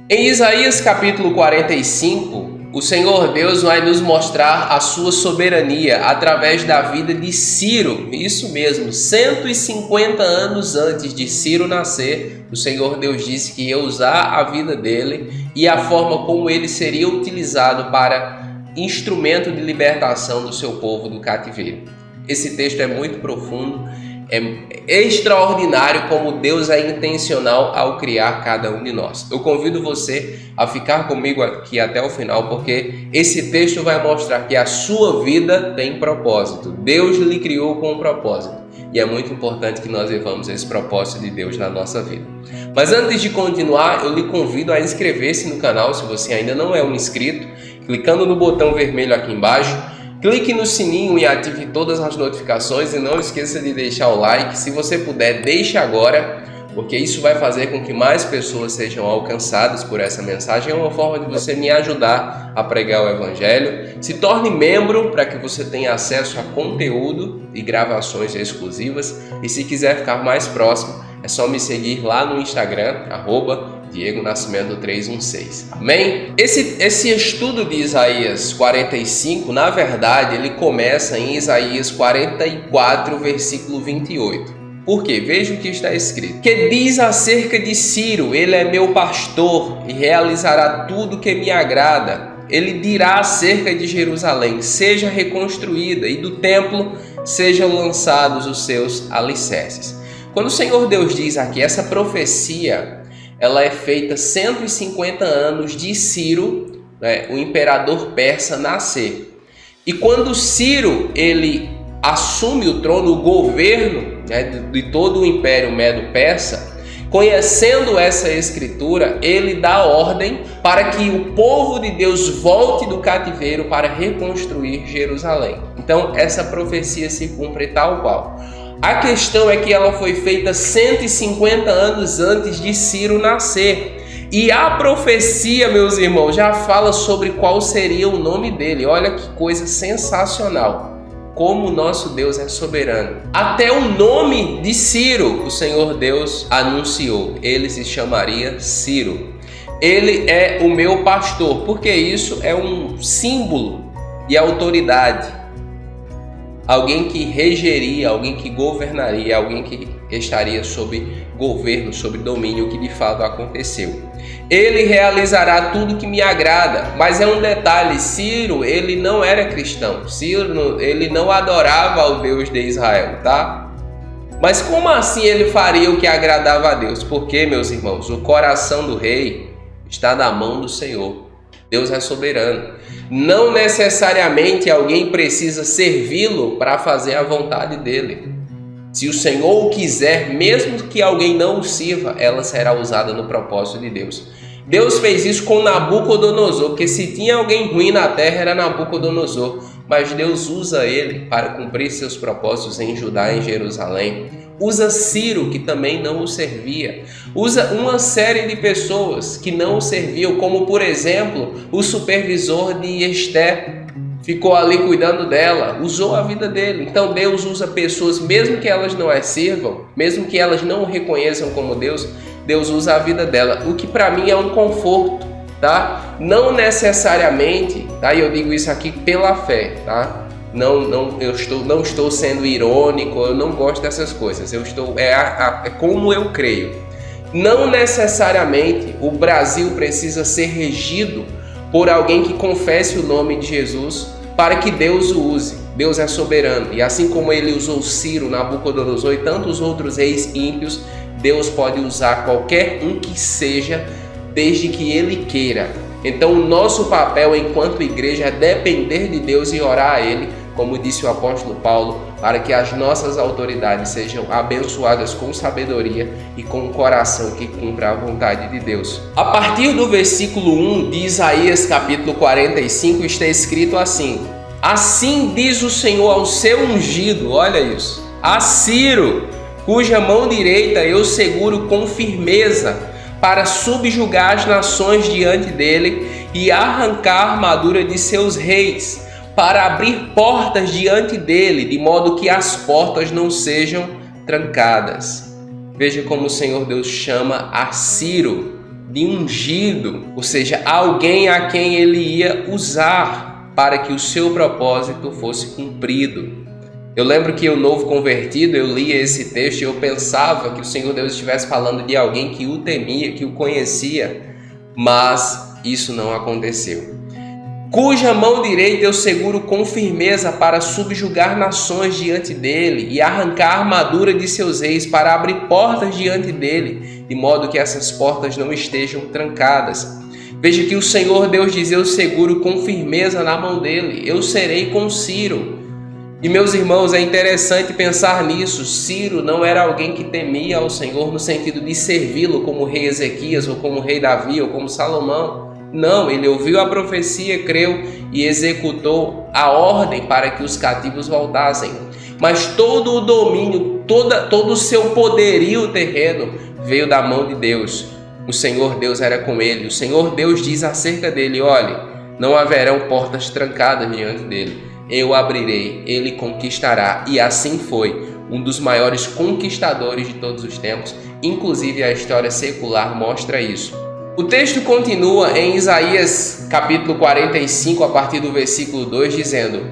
Em Isaías capítulo 45, o Senhor Deus vai nos mostrar a sua soberania através da vida de Ciro. Isso mesmo, 150 anos antes de Ciro nascer, o Senhor Deus disse que ia usar a vida dele e a forma como ele seria utilizado para instrumento de libertação do seu povo do cativeiro. Esse texto é muito profundo. É extraordinário como Deus é intencional ao criar cada um de nós. Eu convido você a ficar comigo aqui até o final, porque esse texto vai mostrar que a sua vida tem propósito. Deus lhe criou com um propósito. E é muito importante que nós vivamos esse propósito de Deus na nossa vida. Mas antes de continuar, eu lhe convido a inscrever-se no canal se você ainda não é um inscrito, clicando no botão vermelho aqui embaixo. Clique no sininho e ative todas as notificações e não esqueça de deixar o like. Se você puder, deixe agora, porque isso vai fazer com que mais pessoas sejam alcançadas por essa mensagem. É uma forma de você me ajudar a pregar o Evangelho. Se torne membro para que você tenha acesso a conteúdo e gravações exclusivas. E se quiser ficar mais próximo, é só me seguir lá no Instagram, Diego Nascimento 316. Amém? Esse estudo de Isaías 45, na verdade, ele começa em Isaías 44, versículo 28. Por quê? Veja o que está escrito. Que diz acerca de Ciro: ele é meu pastor e realizará tudo que me agrada. Ele dirá acerca de Jerusalém: seja reconstruída, e do templo sejam lançados os seus alicerces. Quando o Senhor Deus diz aqui, essa profecia, ela é feita 150 anos de Ciro, o imperador persa, nascer. E quando Ciro ele assume o trono, o governo de todo o Império Medo-Persa, conhecendo essa escritura, ele dá ordem para que o povo de Deus volte do cativeiro para reconstruir Jerusalém. Então essa profecia se cumpre tal qual. A questão é que ela foi feita 150 anos antes de Ciro nascer. E a profecia, meus irmãos, já fala sobre qual seria o nome dele. Olha que coisa sensacional. Como o nosso Deus é soberano. Até o nome de Ciro, o Senhor Deus anunciou. Ele se chamaria Ciro. Ele é o meu pastor, porque isso é um símbolo de autoridade. Alguém que regeria, alguém que governaria, alguém que estaria sob governo, sob domínio, que de fato aconteceu. Ele realizará tudo que me agrada, mas é um detalhe, Ciro, ele não era cristão, Ciro, ele não adorava ao Deus de Israel, tá? Mas como assim ele faria o que agradava a Deus? Porque, meus irmãos, o coração do rei está na mão do Senhor. Deus é soberano. Não necessariamente alguém precisa servi-lo para fazer a vontade dele. Se o Senhor o quiser, mesmo que alguém não o sirva, ela será usada no propósito de Deus. Deus fez isso com Nabucodonosor, porque se tinha alguém ruim na terra era Nabucodonosor. Mas Deus usa ele para cumprir seus propósitos em Judá, em Jerusalém. Usa Ciro, que também não o servia. Usa uma série de pessoas que não o serviam, como por exemplo, o supervisor de Esté. Ficou ali cuidando dela, usou a vida dele. Então Deus usa pessoas, mesmo que elas não as sirvam, mesmo que elas não o reconheçam como Deus, Deus usa a vida dela. O que para mim é um conforto, tá? Não necessariamente, tá? E eu digo isso aqui pela fé, tá? Eu não estou sendo irônico, eu não gosto dessas coisas. É como eu creio. Não necessariamente o Brasil precisa ser regido por alguém que confesse o nome de Jesus para que Deus o use. Deus é soberano. E assim como ele usou Ciro, Nabucodonosor e tantos outros reis ímpios, Deus pode usar qualquer um que seja, desde que ele queira. Então o nosso papel enquanto igreja é depender de Deus e orar a ele, como disse o apóstolo Paulo, para que as nossas autoridades sejam abençoadas com sabedoria e com um coração que cumpra a vontade de Deus. A partir do versículo 1 de Isaías capítulo 45 está escrito assim: assim diz o Senhor ao seu ungido, olha isso, a Ciro, cuja mão direita eu seguro com firmeza, para subjugar as nações diante dele e arrancar a armadura de seus reis, para abrir portas diante dele, de modo que as portas não sejam trancadas. Veja como o Senhor Deus chama a Ciro de ungido, ou seja, alguém a quem ele ia usar para que o seu propósito fosse cumprido. Eu lembro que eu, novo convertido, eu lia esse texto e eu pensava que o Senhor Deus estivesse falando de alguém que o temia, que o conhecia, mas isso não aconteceu. Cuja mão direita eu seguro com firmeza para subjugar nações diante dele e arrancar a armadura de seus reis, para abrir portas diante dele, de modo que essas portas não estejam trancadas. Veja que o Senhor Deus diz: eu seguro com firmeza na mão dele, eu serei com Ciro. E meus irmãos, é interessante pensar nisso. Ciro não era alguém que temia ao Senhor no sentido de servi-lo como o rei Ezequias, ou como o rei Davi, ou como Salomão. Não, ele ouviu a profecia, creu e executou a ordem para que os cativos voltassem. Mas todo o domínio, todo o seu poderio terreno veio da mão de Deus. O Senhor Deus era com ele. O Senhor Deus diz acerca dele: olhe, não haverão portas trancadas diante dele. Eu abrirei, ele conquistará. E assim foi, um dos maiores conquistadores de todos os tempos. Inclusive a história secular mostra isso. O texto continua em Isaías capítulo 45, a partir do versículo 2, dizendo: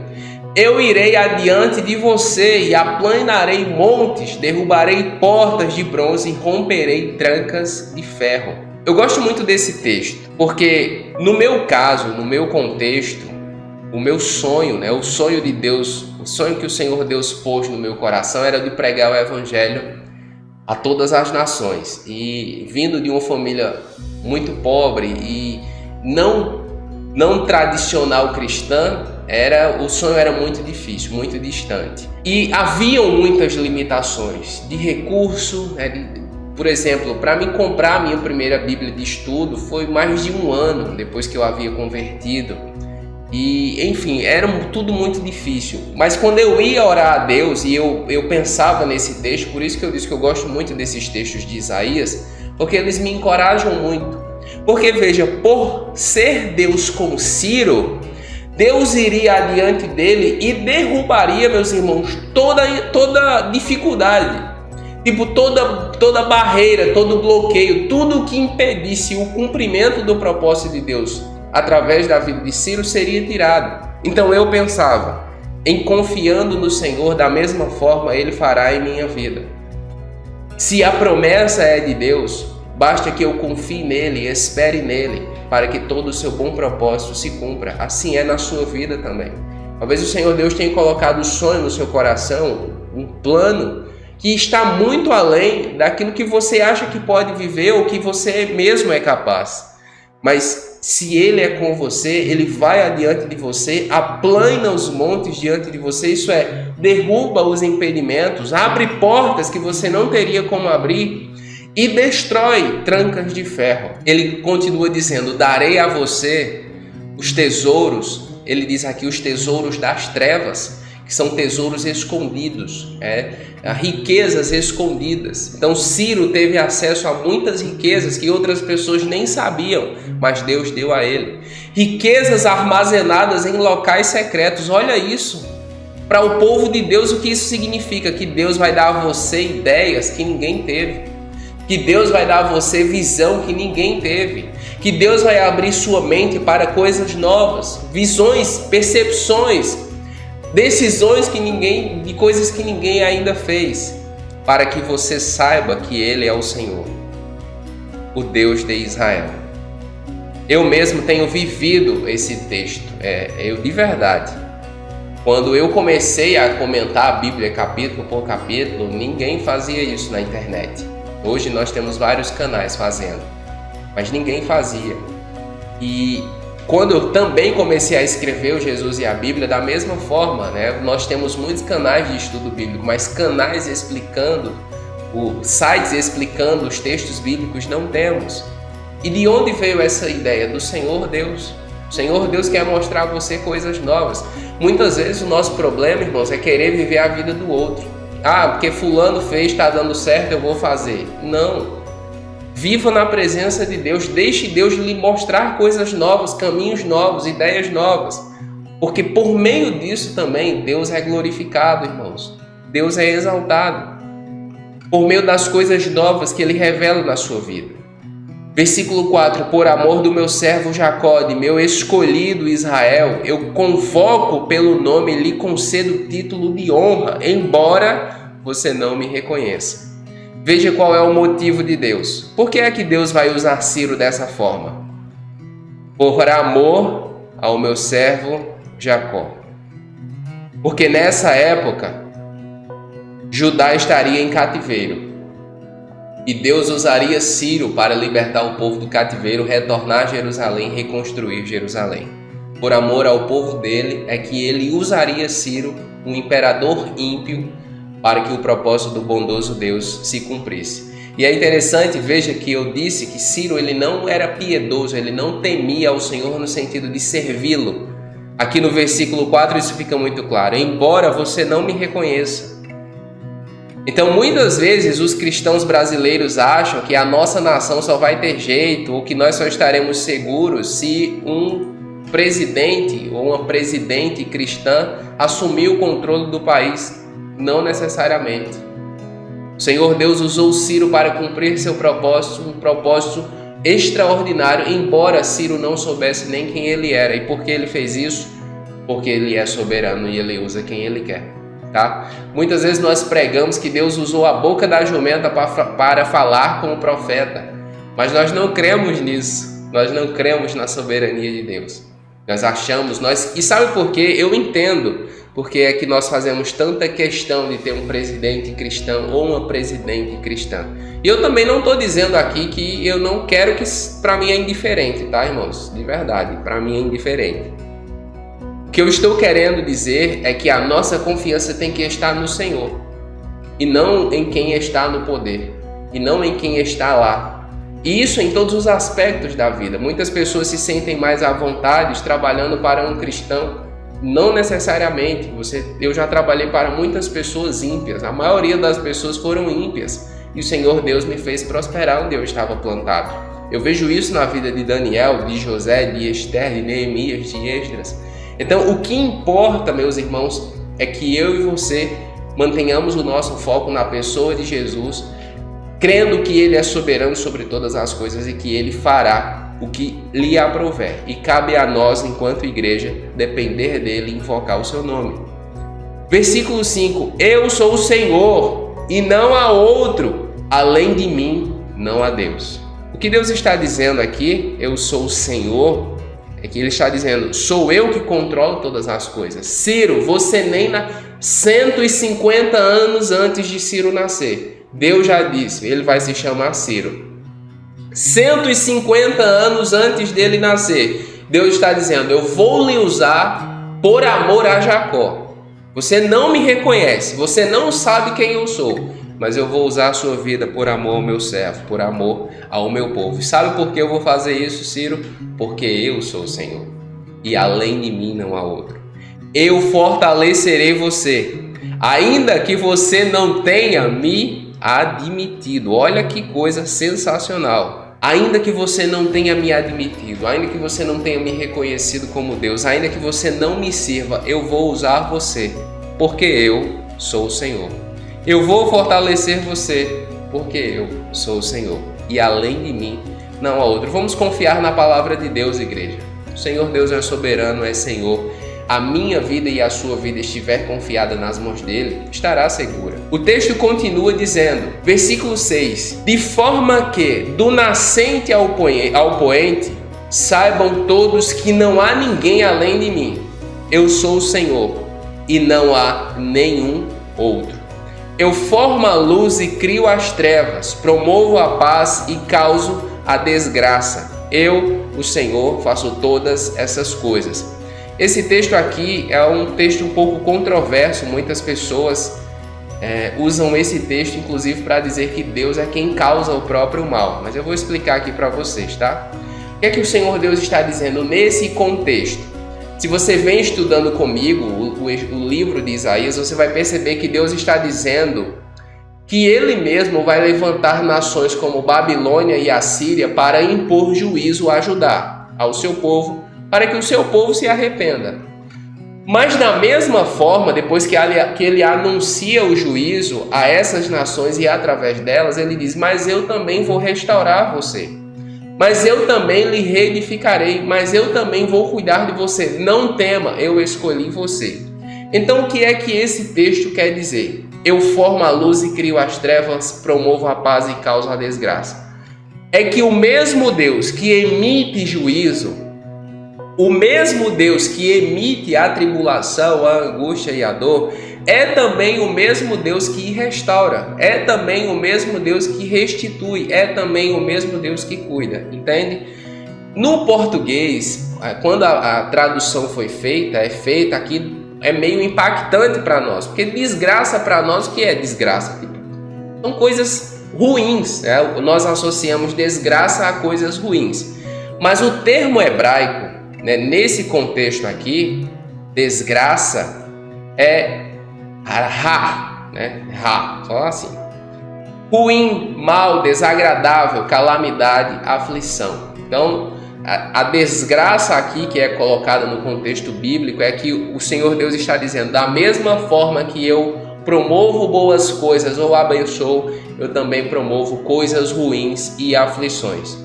eu irei adiante de você e aplanarei montes, derrubarei portas de bronze e romperei trancas de ferro. Eu gosto muito desse texto, porque no meu caso, no meu contexto, o meu sonho, o sonho de Deus, o sonho que o Senhor Deus pôs no meu coração era de pregar o Evangelho a todas as nações. E vindo de uma família muito pobre e não tradicional cristã, o sonho era muito difícil, muito distante. E haviam muitas limitações de recurso, por exemplo, para mim comprar a minha primeira Bíblia de estudo foi mais de 1 ano depois que eu havia convertido. E, enfim, era tudo muito difícil. Mas quando eu ia orar a Deus e eu pensava nesse texto, por isso que eu disse que eu gosto muito desses textos de Isaías, porque eles me encorajam muito. Porque, veja, por ser Deus com Ciro, Deus iria adiante dele e derrubaria, meus irmãos, toda dificuldade. Tipo, toda barreira, todo bloqueio, tudo que impedisse o cumprimento do propósito de Deus através da vida de Ciro seria tirado. Então eu pensava, em confiando no Senhor, da mesma forma Ele fará em minha vida. Se a promessa é de Deus, basta que eu confie nele e espere nele, para que todo o seu bom propósito se cumpra. Assim é na sua vida também. Talvez o Senhor Deus tenha colocado um sonho no seu coração, um plano, que está muito além daquilo que você acha que pode viver ou que você mesmo é capaz. Mas se Ele é com você, Ele vai adiante de você, aplana os montes diante de você, isso é, derruba os impedimentos, abre portas que você não teria como abrir e destrói trancas de ferro. Ele continua dizendo: darei a você os tesouros, ele diz aqui os tesouros das trevas, que são tesouros escondidos, riquezas escondidas. Então Ciro teve acesso a muitas riquezas que outras pessoas nem sabiam, mas Deus deu a ele. Riquezas armazenadas em locais secretos. Olha isso. Para o povo de Deus, o que isso significa? Que Deus vai dar a você ideias que ninguém teve. Que Deus vai dar a você visão que ninguém teve. Que Deus vai abrir sua mente para coisas novas, visões, percepções, decisões de coisas que ninguém ainda fez, para que você saiba que Ele é o Senhor, o Deus de Israel. Eu mesmo tenho vivido esse texto, eu de verdade. Quando eu comecei a comentar a Bíblia capítulo por capítulo, ninguém fazia isso na internet. Hoje nós temos vários canais fazendo, mas ninguém fazia. E quando eu também comecei a escrever o Jesus e a Bíblia, da mesma forma, nós temos muitos canais de estudo bíblico, mas canais explicando, sites explicando os textos bíblicos não temos. E de onde veio essa ideia? Do Senhor Deus. O Senhor Deus quer mostrar a você coisas novas. Muitas vezes o nosso problema, irmãos, é querer viver a vida do outro. Porque fulano fez, está dando certo, eu vou fazer. Não. Viva na presença de Deus, deixe Deus lhe mostrar coisas novas, caminhos novos, ideias novas. Porque por meio disso também Deus é glorificado, irmãos. Deus é exaltado. por meio das coisas novas que Ele revela na sua vida. Versículo 4, por amor do meu servo Jacó, de meu escolhido Israel, eu convoco pelo nome e lhe concedo título de honra, embora você não me reconheça. Veja qual é o motivo de Deus. Por que é que Deus vai usar Ciro dessa forma? Por amor ao meu servo Jacó. Porque nessa época, Judá estaria em cativeiro. E Deus usaria Ciro para libertar o povo do cativeiro, retornar a Jerusalém, reconstruir Jerusalém. Por amor ao povo dele, é que ele usaria Ciro, um imperador ímpio, para que o propósito do bondoso Deus se cumprisse. E é interessante, veja que eu disse que Ciro ele não era piedoso, ele não temia ao Senhor no sentido de servi-lo. Aqui no versículo 4 isso fica muito claro. Embora você não me reconheça. Então, muitas vezes, os cristãos brasileiros acham que a nossa nação só vai ter jeito ou que nós só estaremos seguros se um presidente ou uma presidente cristã assumir o controle do país. Não necessariamente. O Senhor Deus usou Ciro para cumprir seu propósito, um propósito extraordinário, embora Ciro não soubesse nem quem ele era. E por que ele fez isso? Porque ele é soberano e ele usa quem ele quer. Tá? Muitas vezes nós pregamos que Deus usou a boca da jumenta para falar com o profeta, mas nós não cremos nisso, nós não cremos na soberania de Deus. Nós achamos, e sabe por quê? Eu entendo porque é que nós fazemos tanta questão de ter um presidente cristão ou uma presidente cristã. E eu também não estou dizendo aqui que eu não quero, que para mim é indiferente, tá, irmãos? De verdade, para mim é indiferente. O que eu estou querendo dizer é que a nossa confiança tem que estar no Senhor e não em quem está no poder e não em quem está lá. E isso em todos os aspectos da vida. Muitas pessoas se sentem mais à vontade trabalhando para um cristão. Não necessariamente. Eu já trabalhei para muitas pessoas ímpias. A maioria das pessoas foram ímpias e o Senhor Deus me fez prosperar onde eu estava plantado. Eu vejo isso na vida de Daniel, de José, de Esther, de Neemias, de Esdras. Então, o que importa, meus irmãos, é que eu e você mantenhamos o nosso foco na pessoa de Jesus, crendo que Ele é soberano sobre todas as coisas e que Ele fará o que lhe aprouver. E cabe a nós, enquanto igreja, depender dEle e invocar o seu nome. Versículo 5. Eu sou o Senhor e não há outro, além de mim não há Deus. O que Deus está dizendo aqui, eu sou o Senhor, é que Ele está dizendo, sou eu que controlo todas as coisas. Ciro, você nem 150 anos antes de Ciro nascer, Deus já disse, ele vai se chamar Ciro. 150 anos antes dele nascer, Deus está dizendo, eu vou lhe usar por amor a Jacó. Você não me reconhece, você não sabe quem eu sou, mas eu vou usar a sua vida por amor ao meu servo, por amor ao meu povo. E sabe por que eu vou fazer isso, Ciro? Porque eu sou o Senhor, e além de mim não há outro. Eu fortalecerei você, ainda que você não tenha me admitido. Olha que coisa sensacional. Ainda que você não tenha me admitido, ainda que você não tenha me reconhecido como Deus, ainda que você não me sirva, eu vou usar você, porque eu sou o Senhor. Eu vou fortalecer você, porque eu sou o Senhor. E além de mim, não há outro. Vamos confiar na palavra de Deus, igreja. O Senhor Deus é soberano, é Senhor. A minha vida e a sua vida estiver confiada nas mãos dele, estará segura. O texto continua dizendo, versículo 6, de forma que, do nascente ao poente, saibam todos que não há ninguém além de mim. Eu sou o Senhor, e não há nenhum outro. Eu formo a luz e crio as trevas, promovo a paz e causo a desgraça. Eu, o Senhor, faço todas essas coisas. Esse texto aqui é um texto um pouco controverso. Muitas pessoas usam esse texto, inclusive, para dizer que Deus é quem causa o próprio mal. Mas eu vou explicar aqui para vocês, tá? O que é que o Senhor Deus está dizendo nesse contexto? Se você vem estudando comigo o livro de Isaías, você vai perceber que Deus está dizendo que Ele mesmo vai levantar nações como Babilônia e Assíria para impor juízo a Judá, ao seu povo, para que o seu povo se arrependa. Mas da mesma forma, depois que ele anuncia o juízo a essas nações e através delas, ele diz: mas eu também vou restaurar você, mas eu também lhe reedificarei, mas eu também vou cuidar de você. Não tema, eu escolhi você. Então o que é que esse texto quer dizer? Eu formo a luz e crio as trevas, promovo a paz e causo a desgraça. É que o mesmo Deus que emite juízo, o mesmo Deus que emite a tribulação, a angústia e a dor, é também o mesmo Deus que restaura, é também o mesmo Deus que restitui, é também o mesmo Deus que cuida, entende? No português, quando a tradução foi feita, aqui, é meio impactante para nós, porque desgraça para nós, o que é desgraça? São coisas ruins, né? Nós associamos desgraça a coisas ruins, mas o termo hebraico, né, nesse contexto aqui, desgraça é ra, né? Ra, só assim. Ruim, mal, desagradável, calamidade, aflição. Então, a desgraça aqui que é colocada no contexto bíblico é que o Senhor Deus está dizendo: da mesma forma que eu promovo boas coisas ou abençoo, eu também promovo coisas ruins e aflições.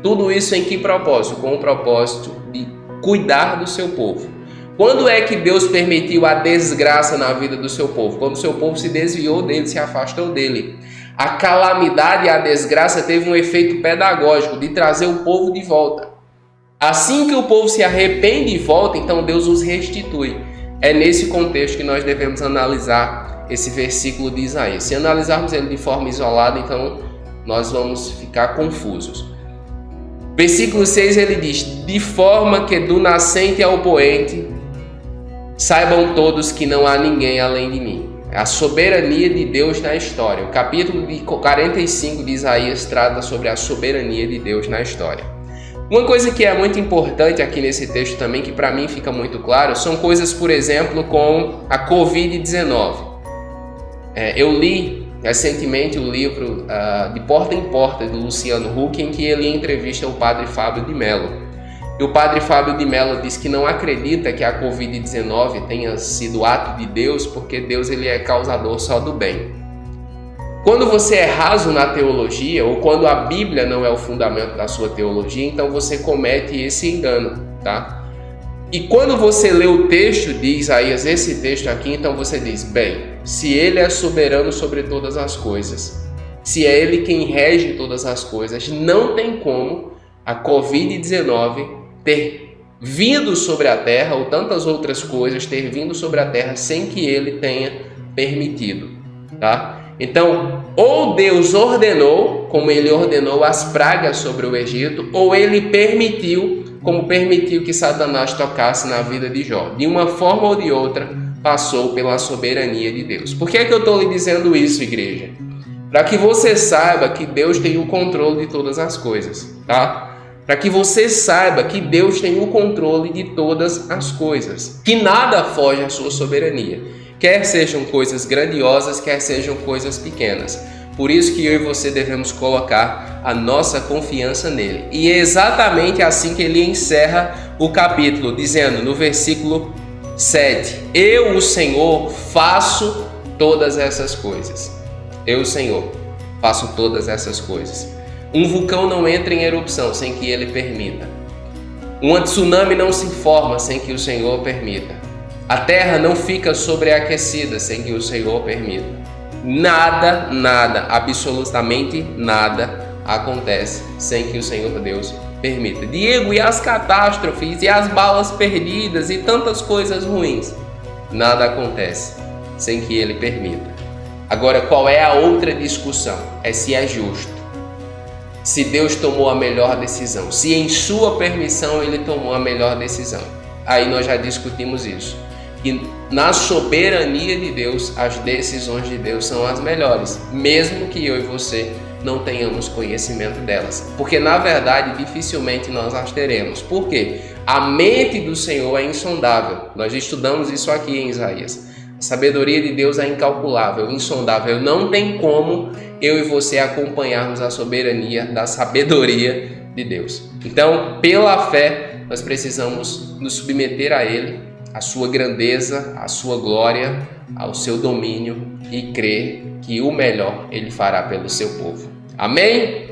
Tudo isso em que propósito? Com o propósito de cuidar do seu povo. Quando é que Deus permitiu a desgraça na vida do seu povo? Quando o seu povo se desviou dele, se afastou dele. A calamidade e a desgraça teve um efeito pedagógico de trazer o povo de volta. Assim que o povo se arrepende e volta, então Deus os restitui. É nesse contexto que nós devemos analisar esse versículo de Isaías. Se analisarmos ele de forma isolada, então nós vamos ficar confusos. Versículo 6 ele diz: de forma que do nascente ao poente saibam todos que não há ninguém além de mim. A soberania de Deus na história. O capítulo 45 de Isaías trata sobre a soberania de Deus na história. Uma coisa que é muito importante aqui nesse texto também, que para mim fica muito claro, são coisas, por exemplo, com a Covid-19. Eu li recentemente o livro De Porta em Porta, do Luciano Huck, em que ele entrevista o padre Fábio de Mello. E o padre Fábio de Mello diz que não acredita que a Covid-19 tenha sido ato de Deus, porque Deus ele é causador só do bem. Quando você é raso na teologia, ou quando a Bíblia não é o fundamento da sua teologia, então você comete esse engano, tá? E quando você lê o texto de Isaías, esse texto aqui, então você diz: bem, se ele é soberano sobre todas as coisas, se é ele quem rege todas as coisas, não tem como a Covid-19 ter vindo sobre a terra, ou tantas outras coisas ter vindo sobre a terra sem que ele tenha permitido, tá? Então, ou Deus ordenou, como ele ordenou as pragas sobre o Egito, ou ele permitiu, como permitiu que Satanás tocasse na vida de Jó. De uma forma ou de outra, passou pela soberania de Deus. Por que é que eu estou lhe dizendo isso, igreja? Para que você saiba que Deus tem o controle de todas as coisas, tá? Para que você saiba que Deus tem o controle de todas as coisas, que nada foge à sua soberania, quer sejam coisas grandiosas, quer sejam coisas pequenas. Por isso que eu e você devemos colocar a nossa confiança nele. E é exatamente assim que ele encerra o capítulo, dizendo no versículo 7: eu, o Senhor, faço todas essas coisas. Eu, o Senhor, faço todas essas coisas. Um vulcão não entra em erupção sem que ele permita. Um tsunami não se forma sem que o Senhor permita. A terra não fica sobreaquecida sem que o Senhor permita. Nada, absolutamente nada acontece sem que o Senhor Deus permita. Diego, e as catástrofes, e as balas perdidas, e tantas coisas ruins? Nada acontece sem que ele permita. Agora, qual é a outra discussão? É se é justo. Se Deus tomou a melhor decisão, se em sua permissão ele tomou a melhor decisão. Aí nós já discutimos isso. E na soberania de Deus, as decisões de Deus são as melhores, mesmo que eu e você não tenhamos conhecimento delas. Porque na verdade dificilmente nós as teremos. Por quê? A mente do Senhor é insondável. Nós estudamos isso aqui em Isaías. A sabedoria de Deus é incalculável, insondável. Não tem como eu e você acompanharmos a soberania da sabedoria de Deus. Então, pela fé, nós precisamos nos submeter a Ele, à sua grandeza, à sua glória, ao seu domínio e crê que o melhor Ele fará pelo seu povo. Amém?